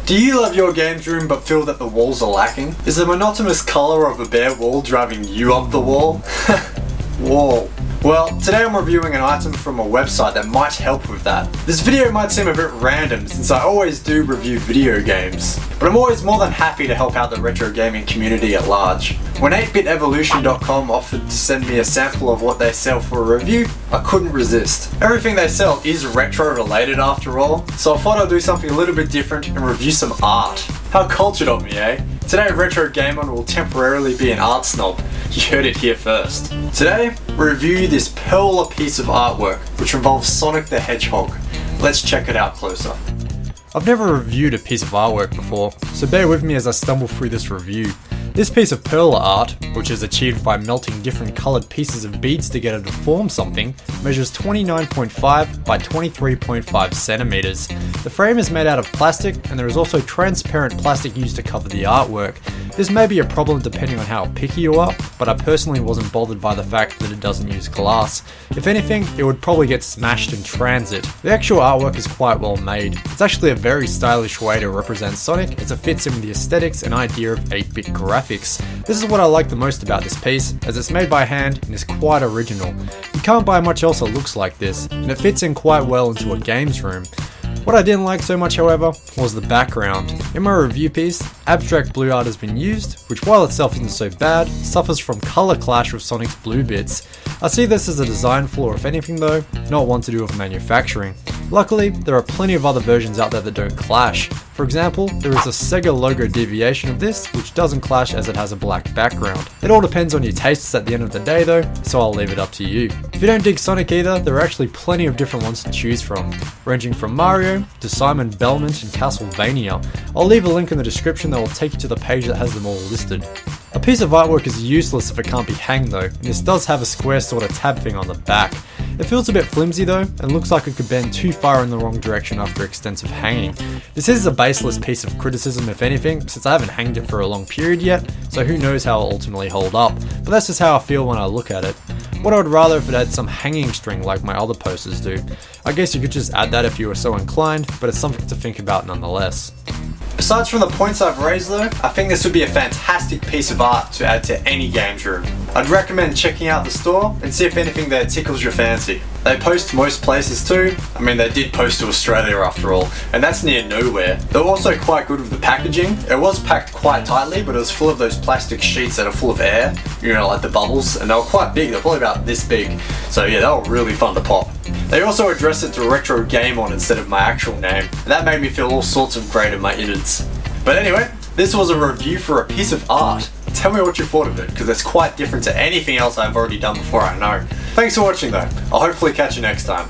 Do you love your games room but feel that the walls are lacking? Is the monotonous colour of a bare wall driving you up the wall? Whoa. Well, today I'm reviewing an item from a website that might help with that. This video might seem a bit random since I always do review video games, but I'm always more than happy to help out the retro gaming community at large. When 8bitevolution.com offered to send me a sample of what they sell for a review, I couldn't resist. Everything they sell is retro related after all, so I thought I'd do something a little bit different and review some art. How cultured of me, eh? Today Retro Gamer will temporarily be an art snob. You heard it here first. Today, we review this Perler piece of artwork, which involves Sonic the Hedgehog. Let's check it out closer. I've never reviewed a piece of artwork before, so bear with me as I stumble through this review. This piece of Perler art, which is achieved by melting different coloured pieces of beads together to form something, measures 29.5 by 23.5 centimeters. The frame is made out of plastic, and there is also transparent plastic used to cover the artwork. This may be a problem depending on how picky you are, but I personally wasn't bothered by the fact that it doesn't use glass. If anything, it would probably get smashed in transit. The actual artwork is quite well made. It's actually a very stylish way to represent Sonic as it fits in with the aesthetics and idea of 8-bit graphics. This is what I like the most about this piece, as it's made by hand and is quite original. You can't buy much else that looks like this, and it fits in quite well into a games room. What I didn't like so much, however, was the background. In my review piece, abstract blue art has been used, which while itself isn't so bad, suffers from colour clash with Sonic's blue bits. I see this as a design flaw if anything though, not one to do with manufacturing. Luckily, there are plenty of other versions out there that don't clash. For example, there is a Sega logo deviation of this, which doesn't clash as it has a black background. It all depends on your tastes at the end of the day though, so I'll leave it up to you. If you don't dig Sonic either, there are actually plenty of different ones to choose from, ranging from Mario to Simon Belmont and Castlevania. I'll leave a link in the description that will take you to the page that has them all listed. A piece of artwork is useless if it can't be hanged though, and this does have a square sort of tab thing on the back. It feels a bit flimsy though, and looks like it could bend too far in the wrong direction after extensive hanging. This is a baseless piece of criticism if anything, since I haven't hanged it for a long period yet, so who knows how it'll ultimately hold up, but that's just how I feel when I look at it. What I would rather if it had some hanging string like my other posters do. I guess you could just add that if you were so inclined, but it's something to think about nonetheless. Aside from the points I've raised though, I think this would be a fantastic piece of art to add to any games room. I'd recommend checking out the store and see if anything there tickles your fancy. They post to most places too. I mean, they did post to Australia after all, and that's near nowhere. They're also quite good with the packaging. It was packed quite tightly, but it was full of those plastic sheets that are full of air, you know, like the bubbles, and they were quite big. They're probably about this big. So yeah, they were really fun to pop. They also addressed it to Retro Game On instead of my actual name, and that made me feel all sorts of great in my innards. But anyway, this was a review for a piece of art. Tell me what you thought of it, because it's quite different to anything else I've already done before, I know. Thanks for watching though. I'll hopefully catch you next time.